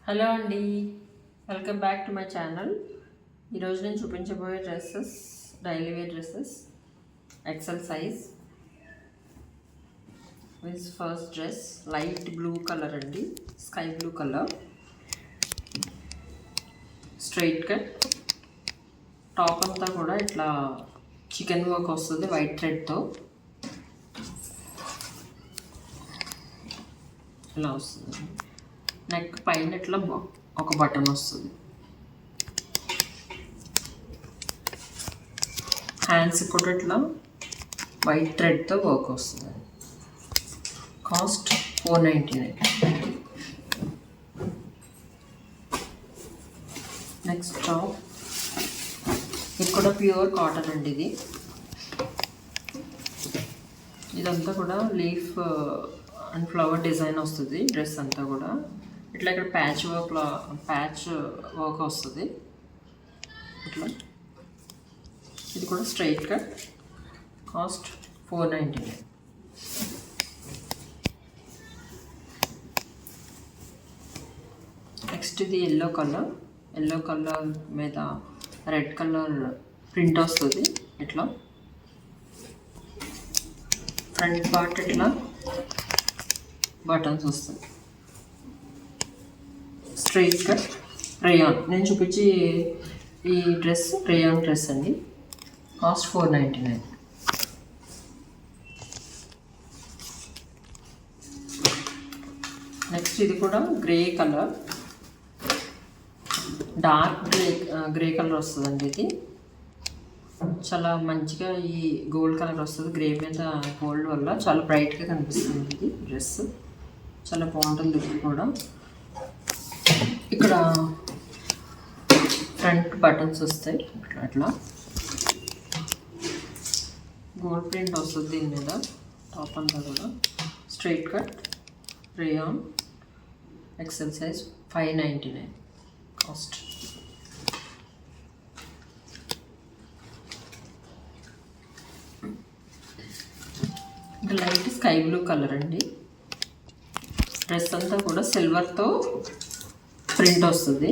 Hello అండి, welcome back to my channel. ఈరోజు నేను చూపించబోయే dresses daily wear dresses XL size. This first dress light blue colour అండి, sky blue colour, straight cut. Top అంతా కూడా ఇట్లా చికెన్ వర్క్ వస్తుంది వైట్ థ్రెడ్తో, ఇలా వస్తుంది. నెక్ పైన ఇట్లా ఒక బటన్ వస్తుంది. హ్యాండ్స్ కూడా ఇట్లా వైట్ థ్రెడ్తో వర్క్ వస్తుంది. కాస్ట్ $499. నెక్స్ట్ టాప్, ఇది కూడా ప్యూర్ కాటన్ అండి. ఇదంతా కూడా లీఫ్ అండ్ ఫ్లవర్ డిజైన్ వస్తుంది. డ్రెస్ అంతా కూడా ఇట్లా ఇక్కడ ప్యాచ్ వర్క్ వస్తుంది ఇట్లా. ఇది కూడా స్ట్రైట్ కట్, కాస్ట్ $499. నెక్స్ట్ ఇది ఎల్లో కలర్ మీద రెడ్ కలర్ ప్రింట్ వస్తుంది ఇట్లా. ఫ్రంట్ పార్ట్ ఇట్లా బటన్స్ వస్తాయి. Straight cut rayon. నేను చూపించి ఈ డ్రెస్ రేయాన్ డ్రెస్ అండి, కాస్ట్ $499. నెక్స్ట్ ఇది కూడా grey colour, dark grey colour వస్తుందండి. ఇది చాలా మంచిగా ఈ గోల్డ్ కలర్ వస్తుంది. గ్రే మీద గోల్డ్ వల్ల చాలా బ్రైట్గా కనిపిస్తుంది. ఇది డ్రెస్ చాలా బాగుంటుంది. ఇది కూడా ఇక్కడ ఫ్రంట్ బటన్స్ వస్తాయి అట్లా గోల్డ్ ప్రింట్ వస్తుంది దీని మీద. టాప్ అంతా కూడా straight cut rayon XL size, $599 cost. ఇది లైట్ స్కై బ్లూ కలర్ అండి. డ్రెస్ అంతా కూడా సిల్వర్తో ప్రింట్ వస్తుంది,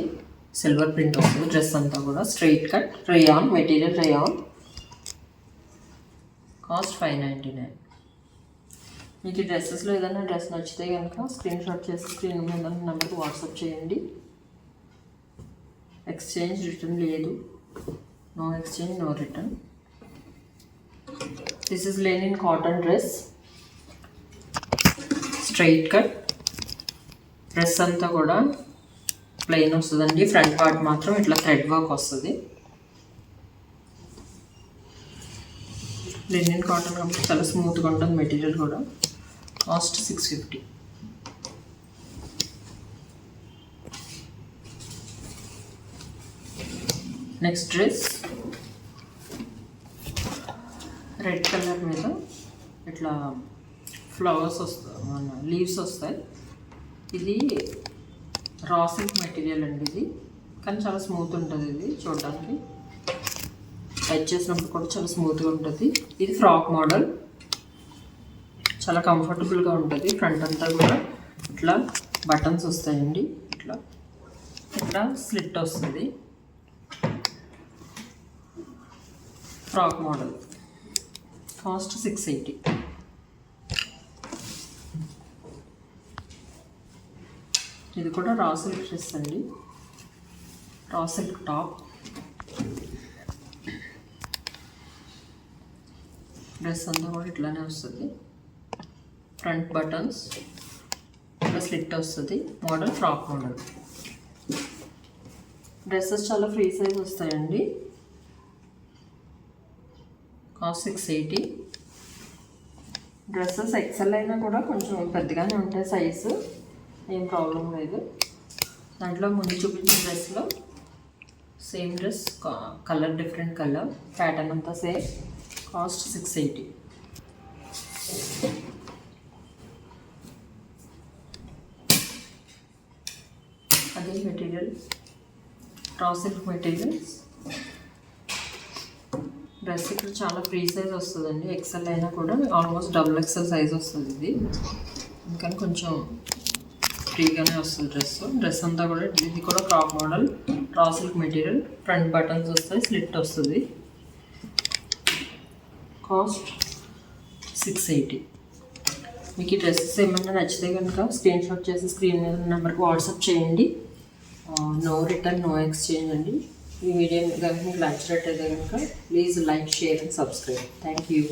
సిల్వర్ ప్రింట్ వస్తుంది. డ్రెస్ అంతా కూడా straight cut rayon material, rayon, cost $599. మీకు ఈ డ్రెస్సెస్లో ఏదైనా డ్రెస్ నచ్చితే కనుక స్క్రీన్ షాట్ చేసి స్క్రీన్ మీద నెంబర్కి వాట్సాప్ చేయండి. ఎక్స్చేంజ్ రిటర్న్ లేదు, no exchange no return. This is linen cotton dress, straight cut. Dress అంతా కూడా ప్లెయిన్ వస్తుందండి. ఫ్రంట్ పార్ట్ మాత్రం ఇట్లా థ్రెడ్ వర్క్ వస్తుంది. లెనిన్ కాటన్ కాబట్టి చాలా స్మూత్గా ఉంటుంది మెటీరియల్ కూడా. Cost $650. Next dress red colour మీద ఇట్లా ఫ్లవర్స్ వస్తాయి, మన లీవ్స్ వస్తాయి. ఇది రా సిల్క్ మెటీరియల్ అండి. ఇది కానీ చాలా స్మూత్ ఉంటుంది. ఇది చూడడానికి టచ్ చేసినప్పుడు కూడా చాలా స్మూత్గా ఉంటుంది. ఇది ఫ్రాక్ మోడల్, చాలా కంఫర్టబుల్గా ఉంటుంది. ఫ్రంట్ అంతా కూడా ఇట్లా బటన్స్ వస్తాయండి. ఇట్లా ఇక్కడ స్లిట్ వస్తుంది. Frock model, cost $680. ఇది కూడా రా సిల్క్ డ్రెస్ అండి, రా సిల్క్ టాప్. డ్రెస్ అంతా కూడా ఇట్లానే వస్తుంది. ఫ్రంట్ బటన్స్ ఇట్లా స్లిట్ వస్తుంది. Model frock model. డ్రెస్సెస్ చాలా ఫ్రీ సైజ్ వస్తాయండి, కాస్ట్ $680. డ్రెస్సెస్ ఎక్సెల్ అయినా కూడా కొంచెం పెద్దగానే ఉంటాయి సైజు, ఏం ప్రాబ్లం లేదు. దాంట్లో ముందు చూపించిన డ్రెస్లో same dress, colour different colour, pattern అంతా సేమ్, కాస్ట్ $680. అదే material raw silk materials. Dress ఇక్కడ చాలా ఫ్రీ సైజ్ వస్తుందండి. ఎక్సెల్ అయినా కూడా ఆల్మోస్ట్ XXL సైజ్ వస్తుంది ఇది. ఇంకా కొంచెం ఫ్రీగానే వస్తుంది డ్రెస్ అంతా కూడా. ఇది కూడా crop model, raw silk material, front buttons వస్తాయి, స్లిట్ వస్తుంది. కాస్ట్ 680. మీకు ఈ డ్రెస్సెస్ ఏమన్నా నచ్చితే కనుక స్క్రీన్ షాట్ చేసి స్క్రీన్ మీద నెంబర్కి వాట్సాప్ చేయండి. నో రిటర్న్, నో ఎక్స్చేంజ్ అండి. ఈ వీడియో కనుక మీకు నచ్చినట్టయితే కనుక please like, share and subscribe. Thank you.